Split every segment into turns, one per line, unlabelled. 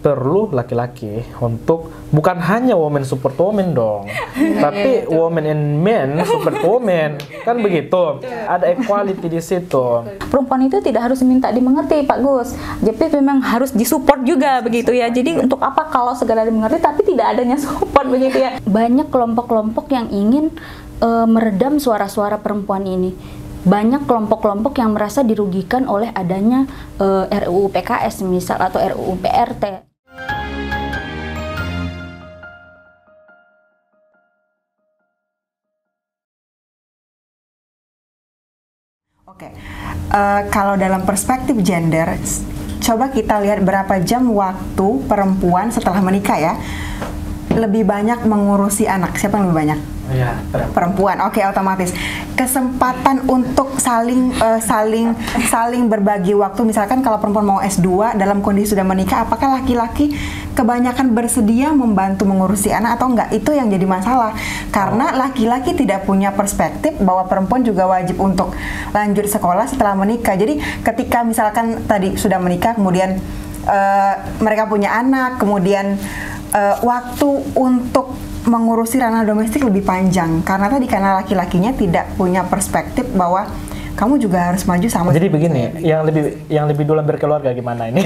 perlu laki-laki untuk bukan hanya women support women dong, tapi women and men support women, kan begitu. Ada equality di situ.
Perempuan itu tidak harus minta dimengerti, Pak Gus. Jadi memang harus disupport juga begitu ya. Jadi untuk apa kalau segala dimengerti tapi tidak adanya support begitu ya. Banyak kelompok-kelompok yang ingin meredam suara-suara perempuan ini. Banyak kelompok-kelompok yang merasa dirugikan oleh adanya RUU PKS misal atau RUU PRT.
Oke, kalau dalam perspektif gender, coba kita lihat berapa jam waktu perempuan setelah menikah ya, lebih banyak mengurusi anak. Siapa yang lebih banyak?
Ya,
perempuan. Oke, otomatis kesempatan untuk saling berbagi waktu. Misalkan kalau perempuan mau S2 dalam kondisi sudah menikah, apakah laki-laki kebanyakan bersedia membantu mengurusi anak atau enggak? Itu yang jadi masalah, karena laki-laki tidak punya perspektif bahwa perempuan juga wajib untuk lanjut sekolah setelah menikah. Jadi ketika misalkan tadi sudah menikah, kemudian mereka punya anak, kemudian waktu untuk mengurusi ranah domestik lebih panjang karena laki-lakinya tidak punya perspektif bahwa kamu juga harus maju sama.
Jadi begini, yang lebih dulu berkeluarga gimana ini?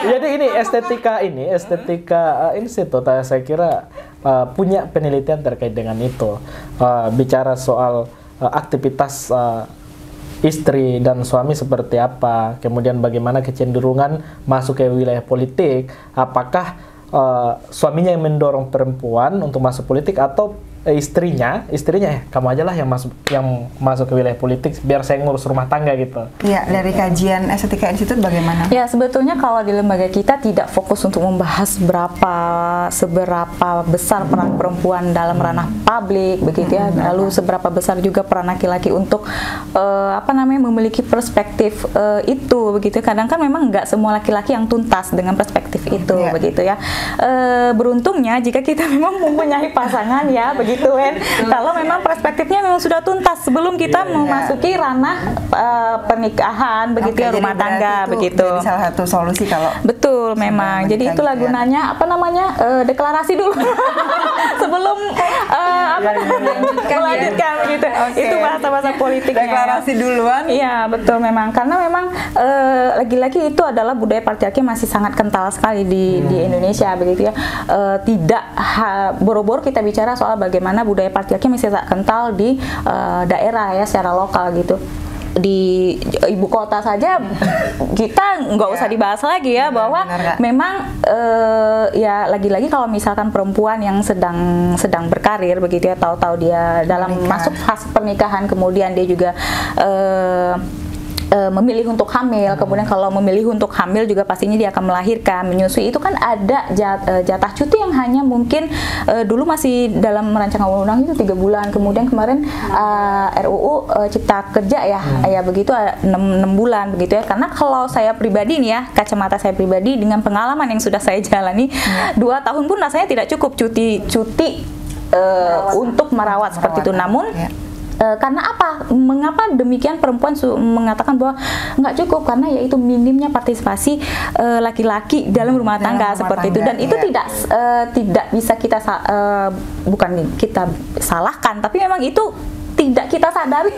jadi ini estetika institut saya kira punya penelitian terkait dengan itu, bicara soal aktivitas istri dan suami seperti apa, kemudian bagaimana kecenderungan masuk ke wilayah politik, apakah suaminya yang mendorong perempuan untuk masuk politik atau istrinya kamu aja lah yang masuk ke wilayah politik biar saya ngurus rumah tangga gitu.
Iya, dari kajian estetika institut bagaimana?
Ya, sebetulnya kalau di lembaga kita tidak fokus untuk membahas seberapa besar peran perempuan dalam ranah publik begitu ya, lalu seberapa besar juga peran laki-laki untuk memiliki perspektif itu begitu. Kadang kan memang nggak semua laki-laki yang tuntas dengan perspektif itu begitu ya. Beruntungnya jika kita memang mempunyai pasangan ya begitu kan. Kalau memang perspektifnya memang sudah tuntas sebelum kita memasuki ranah pernikahan begitu ya, rumah tangga begitu.
Jadi salah satu solusi kalau
betul memang. Jadi itulah gunanya deklarasi dulu sebelum melanjutkan begitu. Itu bahasa-bahasa politiknya.
Deklarasi duluan.
Iya, betul memang. Karena memang lagi-lagi itu adalah budaya patriarki masih sangat kental sekali di Indonesia begitu ya. Boro-boro kita bicara soal bagaimana budaya patriarki masih sangat kental di daerah ya, secara lokal gitu. Di ibu kota saja kita nggak usah dibahas lagi ya, bahwa memang ya lagi-lagi kalau misalkan perempuan yang sedang berkarir begitu ya, tahu-tahu dia dalam masuk fase pernikahan, kemudian dia juga memilih untuk hamil, kemudian kalau memilih untuk hamil juga pastinya dia akan melahirkan, menyusui, itu kan ada jatah cuti yang hanya mungkin dulu masih dalam rancangan undang-undang itu 3 bulan, kemudian kemarin RUU Cipta Kerja ya begitu 6 bulan begitu ya. Karena kalau saya pribadi nih ya, kacamata saya pribadi dengan pengalaman yang sudah saya jalani 2 tahun pun rasanya tidak cukup cuti untuk merawat seperti itu. Namun karena apa? Mengapa demikian perempuan mengatakan bahwa nggak cukup? Karena yaitu minimnya partisipasi laki-laki dalam rumah tangga seperti itu, dan itu tidak bisa kita bukan kita salahkan, tapi memang itu tidak kita sadari.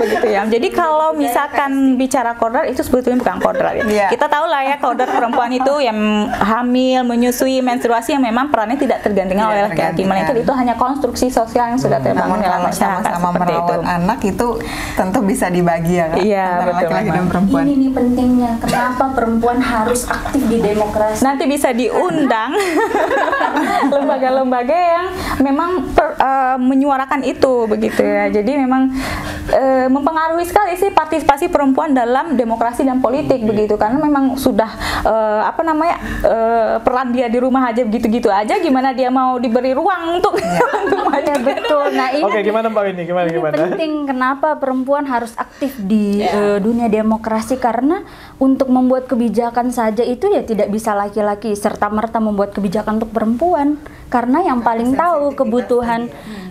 Begitu ya. Jadi kalau misalkan bicara kodrat itu sebetulnya bukan kodrat ya. Kita tahu lah ya, kodrat perempuan itu yang hamil, menyusui, menstruasi yang memang perannya tidak tergantikan oleh laki-laki, melainkan itu hanya konstruksi sosial yang sudah terbangun dalam masyarakat seperti itu.
Anak itu tentu bisa dibagi ya kan, antara laki-laki dan perempuan.
Ini nih pentingnya, kenapa perempuan harus aktif di demokrasi.
Nanti bisa diundang lembaga yang memang menyuarakan itu begitu ya. Jadi memang mempengaruhi sekali sih partisipasi perempuan dalam demokrasi dan politik begitu, karena memang sudah peran dia di rumah aja begitu-gitu aja, gimana dia mau diberi ruang untuk maju.
Betul. Nah, ini
gimana Mbak Winnie? Gimana?
Penting kenapa perempuan harus aktif di dunia demokrasi, karena untuk membuat kebijakan saja itu ya tidak bisa laki-laki serta-merta membuat kebijakan untuk perempuan, karena yang paling tahu kebutuhan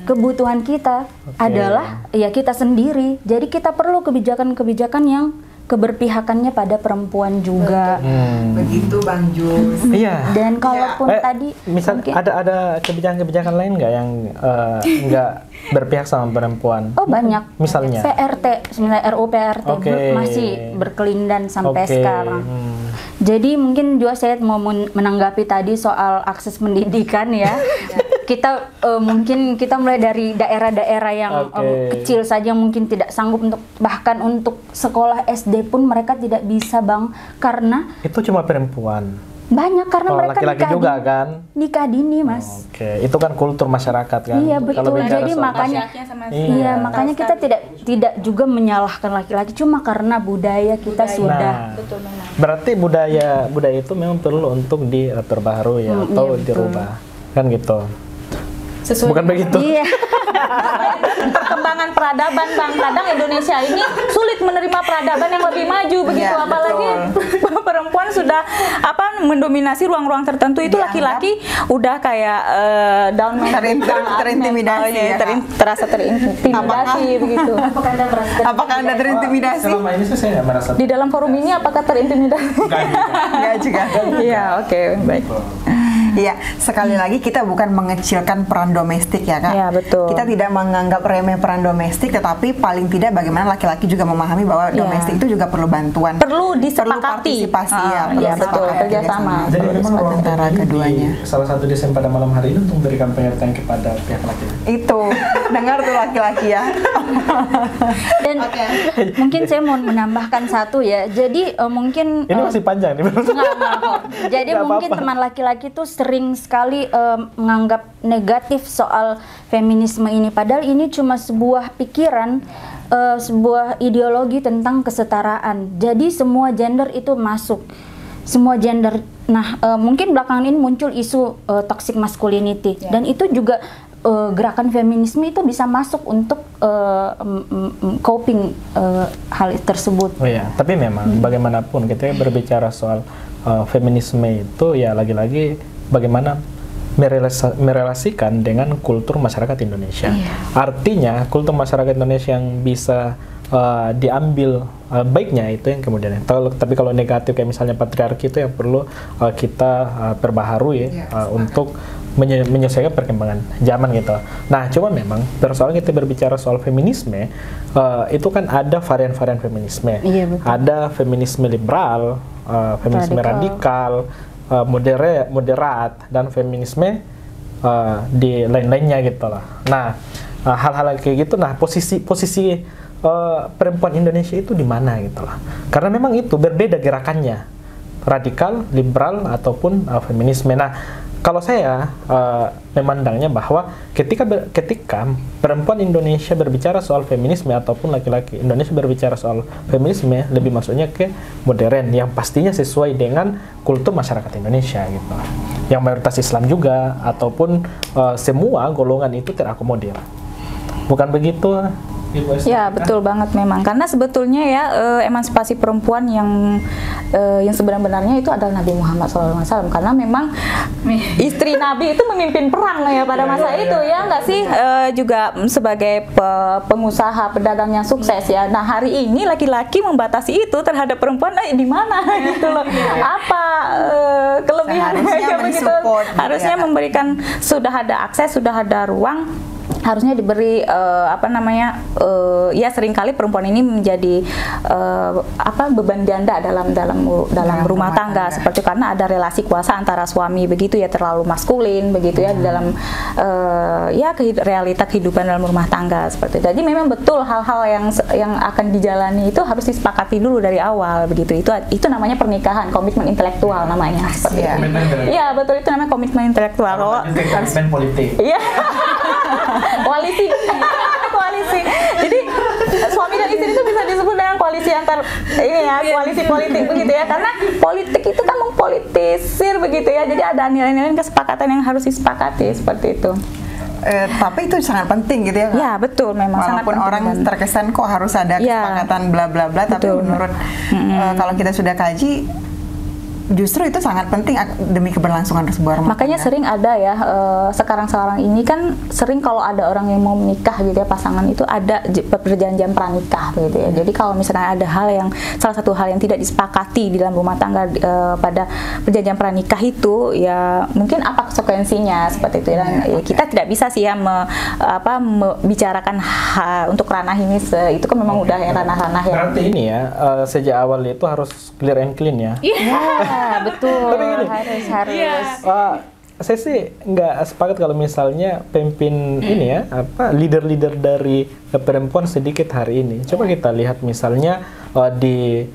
Kebutuhan kita adalah ya kita sendiri. Jadi kita perlu kebijakan-kebijakan yang keberpihakannya pada perempuan juga.
Begitu Bang Jus.
Iya.
Dan kalaupun tadi
misal
mungkin-
ada kebijakan-kebijakan lain nggak yang nggak berpihak sama perempuan?
Oh banyak.
Misalnya?
PRT, sebenarnya RUU PRT
Oke.
masih berkelindan sampai
Oke.
sekarang. Jadi mungkin juga saya mau menanggapi tadi soal akses pendidikan ya. Kita mungkin kita mulai dari daerah-daerah yang kecil saja mungkin tidak sanggup untuk bahkan untuk sekolah SD pun mereka tidak bisa Bang, karena
Itu cuma perempuan.
banyak karena mereka
Laki-laki
nikah
juga
dini,
kan?
nikah dini Mas.
Oke, itu kan kultur masyarakat kan.
Iya
Kalau
betul.
bicara
Jadi
soal-
makanya
Iya.
makanya kita tidak juga menyalahkan laki-laki cuma karena budaya kita sudah.
Nah, berarti budaya itu memang perlu untuk diperbaharui ya, atau dirubah, kan gitu. Bukan begitu?
Iya.
Perkembangan peradaban Bang, kadang Indonesia ini sulit menerima peradaban yang lebih maju begitu,
Iya,
apalagi perempuan sudah mendominasi ruang-ruang tertentu itu, laki-laki udah kayak down
terintimidasi ya, Kak?
terasa terintimidasi begitu.
Apakah Anda terintimidasi?
Selama ini sih saya nggak merasa.
Di dalam forum ini apakah terintimidasi?
Enggak juga.
Iya, oke, baik.
Iya, sekali lagi kita bukan mengecilkan peran domestik ya Kak.
Iya, betul.
Kita tidak menganggap remeh peran domestik, tetapi paling tidak bagaimana laki-laki juga memahami bahwa domestik itu juga perlu bantuan.
Perlu
Perlu
disepakati.
partisipasi ya,
Iya, betul,
disepakati
kerjasama.
Jadi memang ruang
antara
terbuka
keduanya.
di salah satu desain pada malam hari ini untuk memberikan pengertian kepada pihak laki-laki.
Itu, dengar tuh laki-laki ya.
Dan mungkin saya mau menambahkan satu ya. Jadi mungkin
Ini masih panjang nih.
Enggak. Jadi
Nggak
mungkin
apa-apa.
teman laki-laki tuh sering sekali menganggap negatif soal feminisme ini. Padahal ini cuma sebuah pikiran, sebuah ideologi tentang kesetaraan. Jadi semua gender itu masuk. Semua gender. Nah, mungkin belakangan ini muncul isu toxic masculinity. Dan itu juga gerakan feminisme itu bisa masuk untuk coping hal tersebut.
Oh ya, tapi memang bagaimanapun kita berbicara soal feminisme itu ya lagi-lagi bagaimana merelasikan dengan kultur masyarakat Indonesia. Artinya kultur masyarakat Indonesia yang bisa diambil baiknya itu yang kemudian. Tapi kalau negatif kayak misalnya patriarki itu yang perlu kita perbaharui untuk menyesuaikan perkembangan zaman gitu. Nah, cuma memang persoalan kita berbicara soal feminisme itu kan ada varian-varian feminisme.
Iya, betul.
Ada feminisme liberal, feminisme radikal, moderat, dan feminisme di lain-lainnya gitu lah. Nah, hal-hal kayak gitu. Nah, posisi perempuan Indonesia itu di mana gitu lah. Karena memang itu berbeda gerakannya, radikal, liberal ataupun feminisme. Nah, kalau saya memandangnya bahwa ketika perempuan Indonesia berbicara soal feminisme ataupun laki-laki Indonesia berbicara soal feminisme, lebih masuknya ke modern yang pastinya sesuai dengan kultur masyarakat Indonesia gitu. Yang mayoritas Islam juga ataupun semua golongan itu terakomodir. Bukan begitu, Ibu Esther?
Ya, betul banget memang. Karena sebetulnya ya emansipasi perempuan yang sebenarnya itu adalah Nabi Muhammad SAW. Karena memang istri Nabi itu memimpin perang ya pada masa itu ya, nggak sih? Juga sebagai pengusaha pedagang yang sukses ya. Nah, hari ini laki-laki membatasi itu terhadap perempuan, di mana gitu loh? Apa kelebihannya
Seharusnya
begitu?
mensupport gitu
Harusnya
ya, Kak.
memberikan, sudah ada akses, sudah ada ruang, harusnya diberi ya seringkali perempuan ini menjadi beban ganda dalam rumah tangga, seperti karena ada relasi kuasa antara suami begitu ya, terlalu maskulin begitu ya di dalam realita kehidupan dalam rumah tangga seperti itu. Jadi memang betul hal-hal yang akan dijalani itu harus disepakati dulu dari awal begitu. Itu namanya pernikahan, komitmen intelektual namanya seperti itu. Iya, betul, itu namanya komitmen intelektual.
Komitmen politik.
Iya. Koalisi. Jadi suami dan istri itu bisa disebut dengan koalisi antar koalisi politik begitu ya, karena politik itu kan mengpolitisir begitu ya. Jadi ada nilai-nilai kesepakatan yang harus disepakati seperti itu.
Tapi itu sangat penting gitu ya Kak?
Ya, betul, memang sangat
Walaupun
penting.
orang terkesan kok harus ada kesepakatan bla bla bla, tapi
Betul.
menurut kalau kita sudah kaji justru itu sangat penting demi keberlangsungan sebuah rumah
Makanya
tangga.
sering ada ya, sekarang ini kan sering kalau ada orang yang mau menikah gitu ya, pasangan itu ada perjanjian pranikah gitu ya. Jadi kalau misalnya ada salah satu hal yang tidak disepakati di dalam rumah tangga pada perjanjian pranikah itu, ya mungkin apa konsekuensinya seperti itu. Dan kita tidak bisa sih ya membicarakan untuk ranah ini, itu kan memang udah ranah-ranah yang.
Berarti ini ya, sejak awal itu harus clear and clean ya.
Iya, betul.
Tapi gini,
harus.
Saya sih nggak sepakat kalau misalnya pemimpin ini ya, leader-leader dari perempuan sedikit hari ini. Coba kita lihat misalnya di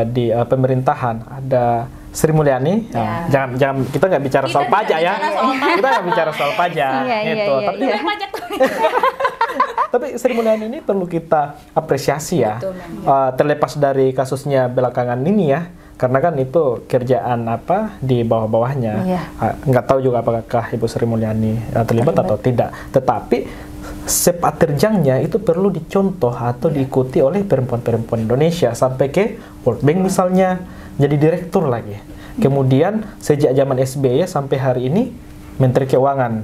di pemerintahan ada Sri Mulyani. Jangan kita nggak bicara soal pajak ya. Kita nggak bicara soal pajak gitu. Tapi Sri Mulyani ini perlu kita apresiasi ya. Terlepas dari kasusnya belakangan ini ya. Karena kan itu kerjaan di bawah-bawahnya. Nggak tahu juga apakah Ibu Sri Mulyani terlibat atau tidak. Tetapi sepak terjangnya itu perlu dicontoh atau diikuti oleh perempuan-perempuan Indonesia sampai ke World Bank misalnya jadi direktur lagi. Kemudian sejak zaman SBY sampai hari ini Menteri Keuangan.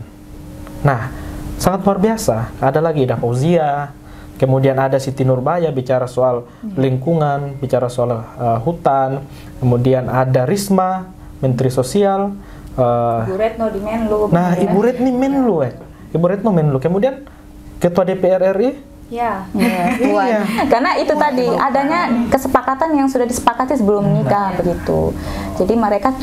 Nah, sangat luar biasa. Ada lagi Ida Fauzia. Kemudian ada Siti Nurbaya bicara soal lingkungan, bicara soal hutan. Kemudian ada Risma, Menteri Sosial.
Ibu Retno di Menlu.
Nah, Ibu Retno Menlu Ibu Retno Menlu. Kemudian Ketua DPR RI.
Iya. Karena itu tadi adanya kesepakatan yang sudah disepakati sebelum menikah begitu. Jadi mereka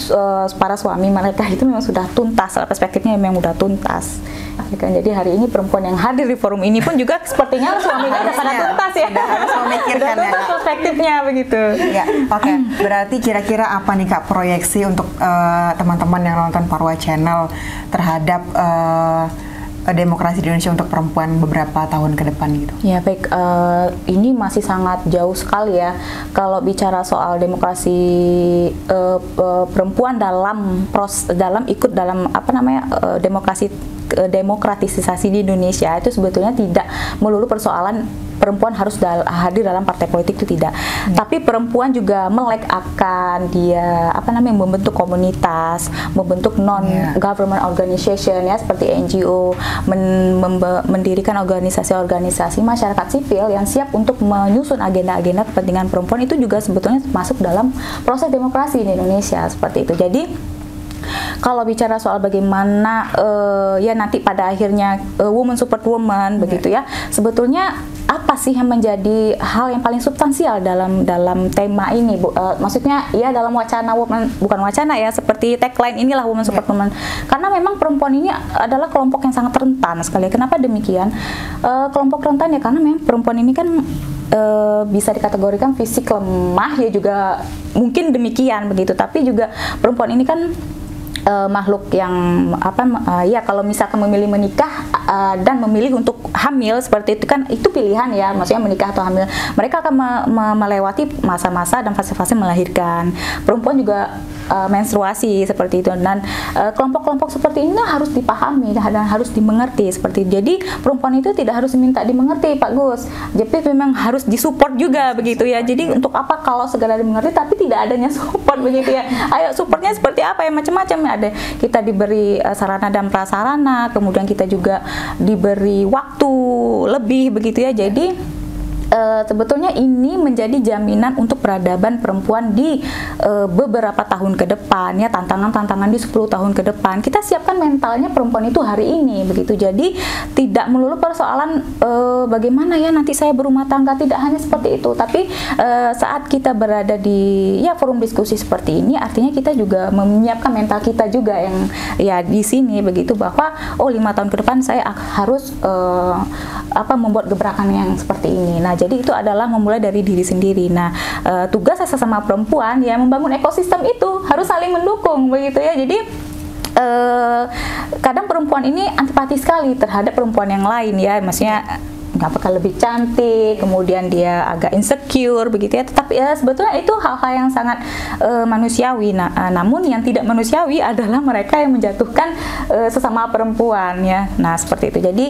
para suami mereka itu memang sudah tuntas, perspektifnya memang sudah tuntas. Ya kan? Jadi hari ini perempuan yang hadir di forum ini pun juga sepertinya suaminya sudah pada tuntas ya.
Sudah harus memikirkan ya.
Perspektifnya begitu.
Ya, oke. Berarti kira-kira apa nih Kak proyeksi untuk teman-teman yang nonton Parwa Channel terhadap demokrasi di Indonesia untuk perempuan beberapa tahun ke depan gitu?
Ya baik, ini masih sangat jauh sekali ya kalau bicara soal demokrasi perempuan dalam ikut dalam demokratisasi di Indonesia itu sebetulnya tidak melulu persoalan perempuan harus hadir dalam partai politik, itu tidak. Tapi perempuan juga melek akan dia membentuk komunitas, membentuk non government organization ya seperti NGO, mendirikan organisasi-organisasi masyarakat sipil yang siap untuk menyusun agenda-agenda kepentingan perempuan, itu juga sebetulnya masuk dalam proses demokrasi di Indonesia seperti itu. Jadi kalau bicara soal bagaimana ya nanti pada akhirnya woman support woman begitu ya, sebetulnya apa sih yang menjadi hal yang paling substansial dalam tema ini, maksudnya ya dalam wacana woman, bukan wacana ya, seperti tagline inilah woman support woman, karena memang perempuan ini adalah kelompok yang sangat rentan sekali. Kenapa demikian? Kelompok rentan ya karena memang perempuan ini kan bisa dikategorikan fisik lemah ya, juga mungkin demikian begitu, tapi juga perempuan ini kan makhluk yang ya kalau misalkan memilih menikah dan memilih untuk hamil seperti itu kan itu pilihan ya, maksudnya menikah atau hamil, mereka akan melewati masa-masa dan fase-fase melahirkan. Perempuan juga menstruasi seperti itu, dan kelompok-kelompok seperti ini harus dipahami dan harus dimengerti seperti itu. Jadi perempuan itu tidak harus diminta dimengerti Pak Gus, jadi memang harus disupport juga begitu ya. Jadi untuk apa kalau segala dimengerti tapi tidak adanya support begitu ya. Ayo supportnya seperti apa ya, macam-macam ya. Ada kita diberi sarana dan prasarana, kemudian kita juga diberi waktu lebih begitu ya. Jadi sebetulnya ini menjadi jaminan untuk peradaban perempuan di beberapa tahun ke depan ya, tantangan-tantangan di 10 tahun ke depan. Kita siapkan mentalnya perempuan itu hari ini begitu. Jadi tidak melulu persoalan bagaimana ya nanti saya berumah tangga, tidak hanya seperti itu. Tapi saat kita berada di forum diskusi seperti ini, artinya kita juga menyiapkan mental kita juga yang ya di sini begitu, bahwa 5 tahun ke depan saya harus membuat gebrakan yang seperti ini. Nah, jadi itu adalah memulai dari diri sendiri. Nah, tugas sesama perempuan ya membangun ekosistem itu harus saling mendukung begitu ya. Jadi kadang perempuan ini antipati sekali terhadap perempuan yang lain ya, maksudnya apakah lebih cantik, kemudian dia agak insecure begitu ya. Tetapi ya sebetulnya itu hal-hal yang sangat manusiawi. Namun yang tidak manusiawi adalah mereka yang menjatuhkan sesama perempuan ya. Nah seperti itu. Jadi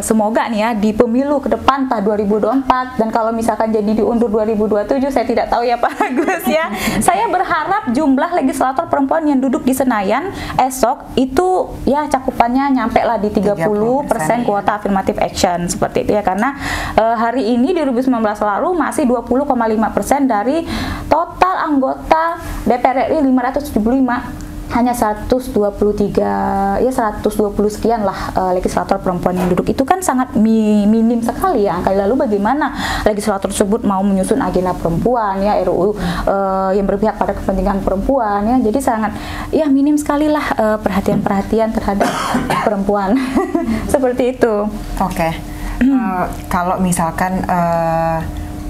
semoga nih ya di pemilu ke depan tahun 2024, dan kalau misalkan jadi diundur 2027, saya tidak tahu ya Pak Agus ya. Saya berharap jumlah legislator perempuan yang duduk di Senayan esok itu ya cakupannya nyampe lah di 30% kuota affirmative action seperti itu ya, karena hari ini di 2019 lalu masih 20,5% dari total anggota DPR RI 575, hanya 120 sekian lah legislator perempuan yang duduk. Itu kan sangat minim sekali ya angka. Lalu bagaimana legislator tersebut mau menyusun agenda perempuan ya, RUU yang berpihak pada kepentingan perempuan ya. Jadi sangat ya minim sekali lah perhatian-perhatian terhadap perempuan. Seperti itu.
Oke. Kalau misalkan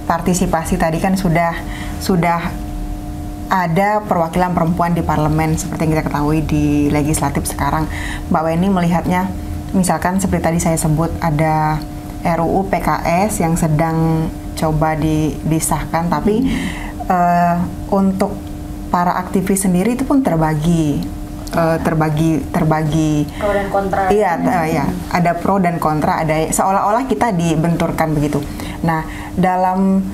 partisipasi tadi kan sudah ada perwakilan perempuan di parlemen seperti yang kita ketahui di legislatif sekarang. Mbak Weni melihatnya, misalkan seperti tadi saya sebut ada RUU PKS yang sedang coba disahkan, tapi untuk para aktivis sendiri itu pun terbagi
Pro dan kontra.
Iya, ada pro dan kontra, ada seolah-olah kita dibenturkan begitu. Nah, dalam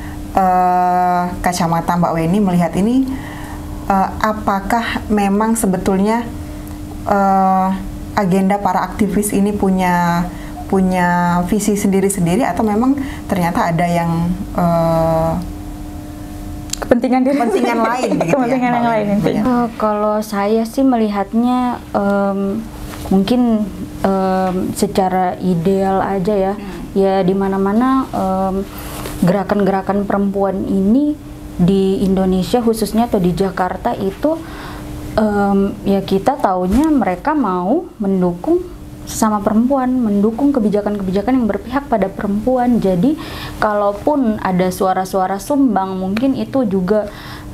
kacamata Mbak Weni melihat ini, apakah memang sebetulnya agenda para aktivis ini punya visi sendiri-sendiri, atau memang ternyata ada yang
kepentingan
lain begitu
kepentingan
ya,
yang lain.
Kalau saya sih melihatnya mungkin secara ideal aja ya, ya di mana-mana gerakan-gerakan perempuan ini di Indonesia khususnya atau di Jakarta itu ya kita taunya mereka mau mendukung sesama perempuan, mendukung kebijakan-kebijakan yang berpihak pada perempuan. Jadi kalaupun ada suara-suara sumbang, mungkin itu juga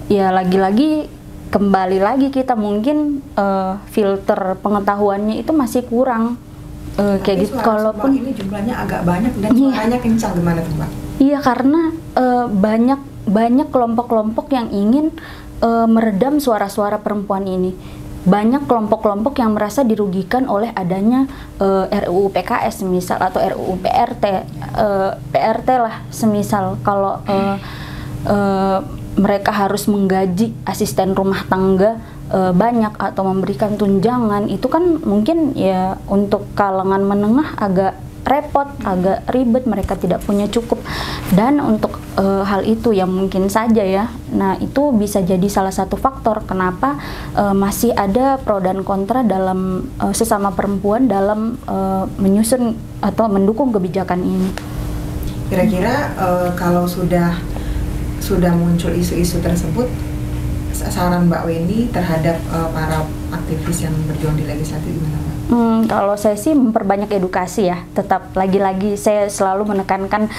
ya lagi-lagi kembali lagi kita mungkin filter pengetahuannya itu masih kurang. Kayak gitu. Kalaupun
ini jumlahnya agak banyak dan suaranya kencang, gimana tuh Mbak?
Iya, karena banyak kelompok-kelompok yang ingin meredam suara-suara perempuan ini. Banyak kelompok-kelompok yang merasa dirugikan oleh adanya RUU PKS misal, atau RUU PRT lah semisal. Kalau mereka harus menggaji asisten rumah tangga banyak atau memberikan tunjangan, itu kan mungkin ya untuk kalangan menengah agak repot, agak ribet, mereka tidak punya cukup. Dan untuk hal itu yang mungkin saja ya, nah itu bisa jadi salah satu faktor kenapa masih ada pro dan kontra dalam sesama perempuan dalam menyusun atau mendukung kebijakan ini.
Kira-kira kalau sudah muncul isu-isu tersebut, saran Mbak Weni terhadap para aktivis yang berjuang di legislatif gimana Mbak?
Kalau saya sih memperbanyak edukasi ya. Tetap lagi-lagi saya selalu menekankan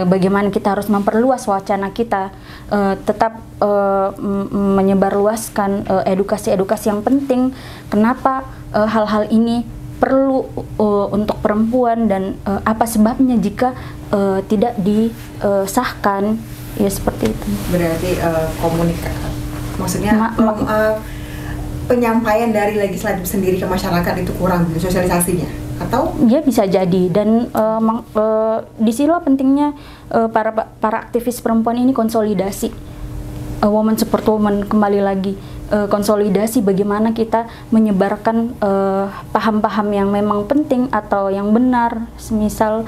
bagaimana kita harus memperluas wacana kita, tetap menyebarluaskan edukasi-edukasi yang penting. Kenapa hal-hal ini perlu untuk perempuan, dan apa sebabnya jika tidak disahkan, ya seperti itu.
Berarti maksudnya penyampaian dari legislatif sendiri ke masyarakat itu kurang sosialisasinya, atau?
Ya bisa jadi, dan disinilah pentingnya para aktivis perempuan ini konsolidasi, woman support woman, kembali lagi konsolidasi bagaimana kita menyebarkan paham-paham yang memang penting atau yang benar, semisal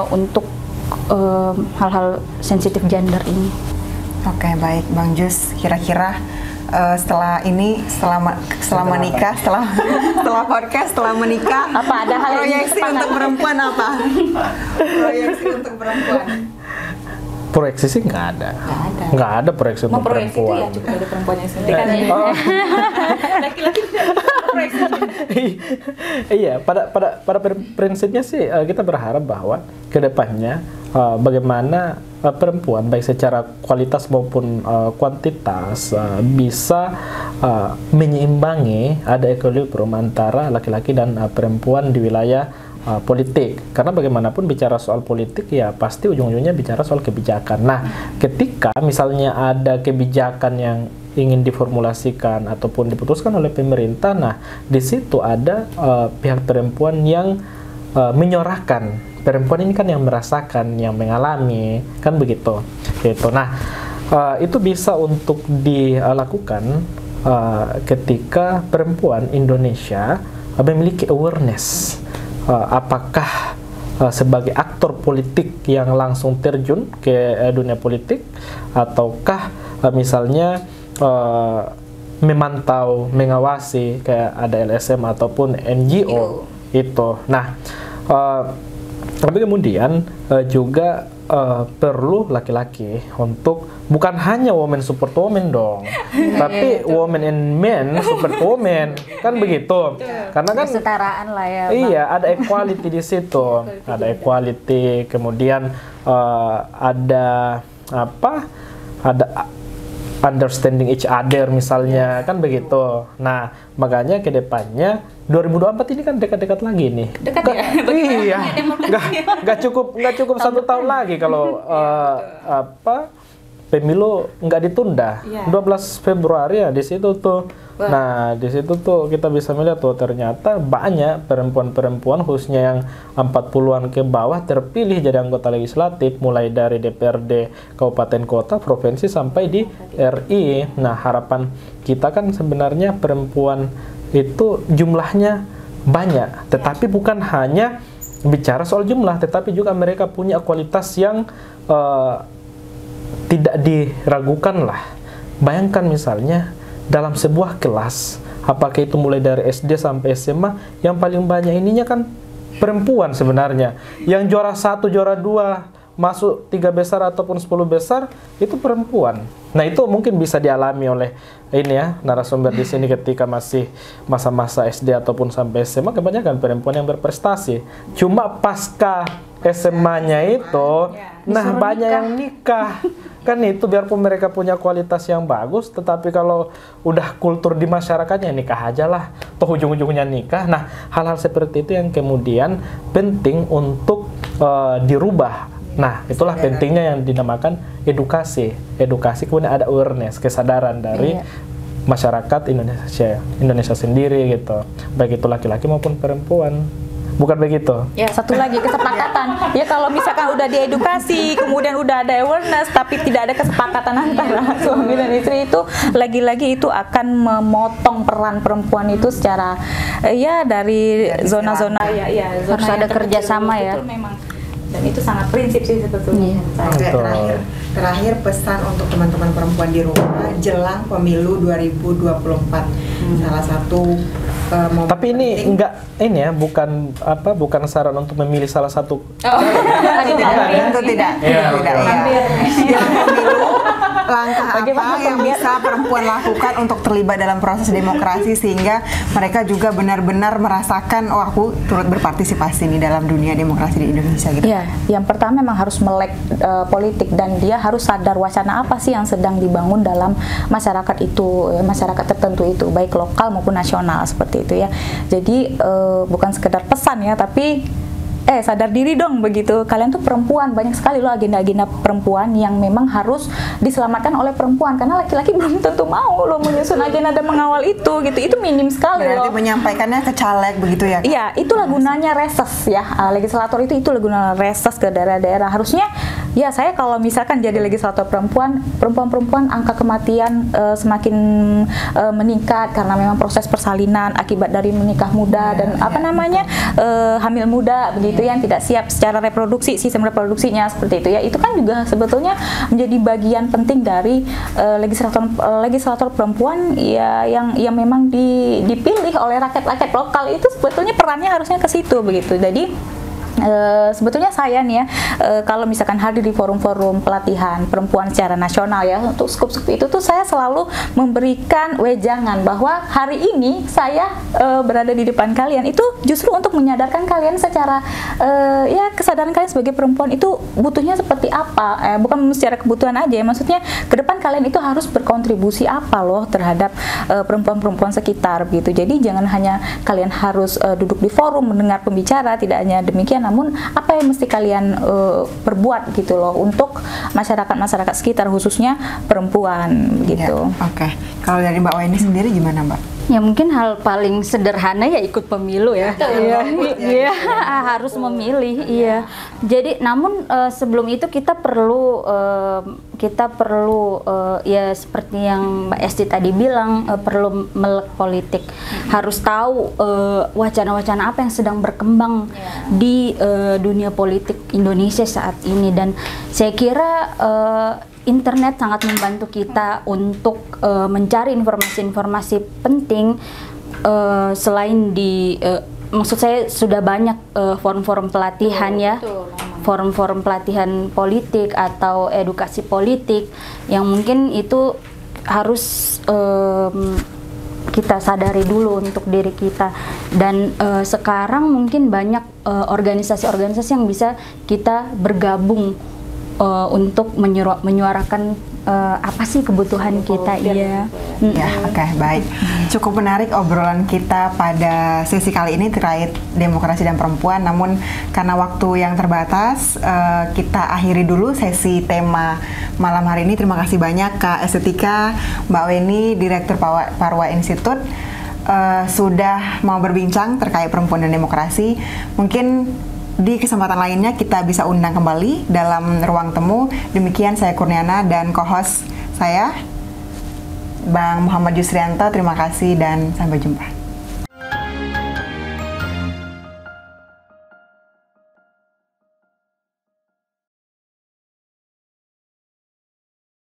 untuk hal-hal sensitif gender ini.
Oke, baik Bang Jus, kira-kira setelah menikah, setelah podcast, setelah menikah,
apa ada hal
proyeksi untuk perempuan apa? Proyeksi untuk perempuan?
Proyeksi sih nggak ada. Nggak ada proyeksi untuk
Memproyeksi
perempuan.
itu ya cukup dari perempuannya sendiri kan. Laki-laki proyeksi.
Iya, pada prinsipnya sih kita berharap bahwa kedepannya bagaimana perempuan baik secara kualitas maupun kuantitas bisa menyeimbangi, ada equilibrium antara laki-laki dan perempuan di wilayah politik, karena bagaimanapun bicara soal politik ya pasti ujung-ujungnya bicara soal kebijakan. Nah, ketika misalnya ada kebijakan yang ingin diformulasikan ataupun diputuskan oleh pemerintah, nah di situ ada pihak perempuan yang menyorakan. Perempuan ini kan yang merasakan, yang mengalami, kan begitu. Gitu. Nah, itu bisa untuk dilakukan ketika perempuan Indonesia memiliki awareness. Apakah sebagai aktor politik yang langsung terjun ke dunia politik, ataukah misalnya memantau, mengawasi kayak ada LSM ataupun NGO itu. Nah, tapi kemudian juga perlu laki-laki untuk bukan hanya women support women dong, tapi women and men support women, kan begitu. Karena kan
kesetaraan lah ya.
Iya, ada equality di situ, ada equality, kemudian ada apa? Ada understanding each other misalnya, kan begitu. Nah, makanya ke depannya 2024 ini kan dekat-dekat lagi nih.
Dekat ya?
Iya, nggak cukup 1 tahun lagi kalau pemilu nggak ditunda. 12 Februari ya di situ tuh. Nah, di situ tuh kita bisa melihat tuh ternyata banyak perempuan-perempuan khususnya yang 40-an ke bawah terpilih jadi anggota legislatif mulai dari DPRD kabupaten kota, provinsi sampai di RI. Nah, harapan kita kan sebenarnya perempuan itu jumlahnya banyak, tetapi bukan hanya bicara soal jumlah, tetapi juga mereka punya kualitas yang tidak diragukan lah. Bayangkan misalnya dalam sebuah kelas, apakah itu mulai dari SD sampai SMA, yang paling banyak ininya kan perempuan sebenarnya. Yang juara 1, juara 2, masuk 3 besar ataupun 10 besar, itu perempuan. Nah, itu mungkin bisa dialami oleh ini ya, narasumber di sini ketika masih masa-masa SD ataupun sampai SMA, kebanyakan perempuan yang berprestasi. Cuma pasca SMA-nya itu, nah banyak yang nikah. Kan itu biarpun mereka punya kualitas yang bagus, tetapi kalau udah kultur di masyarakatnya nikah aja lah, toh ujung-ujungnya nikah. Nah, hal-hal seperti itu yang kemudian penting untuk dirubah. Nah, itulah pentingnya yang dinamakan edukasi. Edukasi kemudian ada awareness, kesadaran dari masyarakat Indonesia sendiri gitu. Baik itu laki-laki maupun perempuan. Bukan begitu?
Ya, satu lagi kesepakatan. Ya, kalau misalkan udah diedukasi, kemudian udah ada awareness, tapi tidak ada kesepakatan antara suami dan istri, itu lagi-lagi itu akan memotong peran perempuan itu secara ya dari zona-zona
harus ada kerjasama ya.
Memang. Dan itu sangat prinsip sih sebetulnya.
Oke, terakhir pesan untuk teman-teman perempuan di rumah jelang pemilu 2024. Salah satu
tapi ini penting. Enggak ini ya, bukan saran untuk memilih salah satu.
Tentu tidak. Langkah apa yang bisa perempuan lakukan untuk terlibat dalam proses demokrasi sehingga mereka juga benar-benar merasakan, oh aku turut berpartisipasi nih dalam dunia demokrasi di Indonesia gitu.
Ya, yang pertama memang harus melek politik, dan dia harus sadar wacana apa sih yang sedang dibangun dalam masyarakat itu, masyarakat tertentu itu, baik lokal maupun nasional seperti itu ya. Jadi bukan sekedar pesan ya, tapi sadar diri dong begitu. Kalian tuh perempuan, banyak sekali loh agenda-agenda perempuan yang memang harus diselamatkan oleh perempuan, karena laki-laki belum tentu mau loh menyusun agenda dan mengawal itu gitu. Itu minim sekali loh.
Berarti menyampaikannya ke caleg begitu ya?
Iya, itulah gunanya reses ya. Legislator itu gunanya reses ke daerah-daerah. Harusnya ya, saya kalau misalkan jadi legislator perempuan angka kematian semakin meningkat karena memang proses persalinan akibat dari menikah muda dan hamil muda begitu, yang tidak siap secara reproduksi, sistem reproduksinya seperti itu ya. Itu kan juga sebetulnya menjadi bagian penting dari legislator perempuan ya, yang memang dipilih oleh rakyat-rakyat lokal. Itu sebetulnya perannya harusnya ke situ begitu. Jadi Sebetulnya saya nih ya, kalau misalkan hadir di forum-forum pelatihan perempuan secara nasional ya, untuk skup-skup itu tuh saya selalu memberikan wejangan bahwa hari ini saya berada di depan kalian itu justru untuk menyadarkan kalian secara ya kesadaran kalian sebagai perempuan itu butuhnya seperti apa, bukan secara kebutuhan aja ya, maksudnya ke depan kalian itu harus berkontribusi apa loh terhadap perempuan-perempuan sekitar gitu. Jadi jangan hanya kalian harus duduk di forum mendengar pembicara, tidak hanya demikian, namun apa yang mesti kalian perbuat gitu loh untuk masyarakat sekitar khususnya perempuan gitu.
Ya, oke. Kalau dari Mbak Waini sendiri gimana Mbak?
Ya mungkin hal paling sederhana ya ikut pemilu ya. Iya, harus memilih. Iya. Jadi namun sebelum itu kita perlu ya seperti yang Mbak Esti tadi bilang, perlu melek politik. Harus tahu wacana-wacana apa yang sedang berkembang di dunia politik Indonesia saat ini, dan saya kira internet sangat membantu kita untuk mencari informasi-informasi penting, selain di maksud saya sudah banyak forum-forum pelatihan ya, forum-forum pelatihan politik atau edukasi politik yang mungkin itu harus kita sadari dulu untuk diri kita. Dan sekarang mungkin banyak organisasi-organisasi yang bisa kita bergabung untuk menyuarakan apa sih kebutuhan kita. Iya.
Ya, oke, baik. Cukup menarik obrolan kita pada sesi kali ini terkait demokrasi dan perempuan. Namun karena waktu yang terbatas, kita akhiri dulu sesi tema malam hari ini. Terima kasih banyak Kak Estetika, Mbak Weni, Direktur Parwa Institute, sudah mau berbincang terkait perempuan dan demokrasi. Mungkin di kesempatan lainnya kita bisa undang kembali dalam ruang temu. Demikian saya Kurniana dan co-host saya Bang Muhammad Yusrianto. Terima kasih dan sampai jumpa.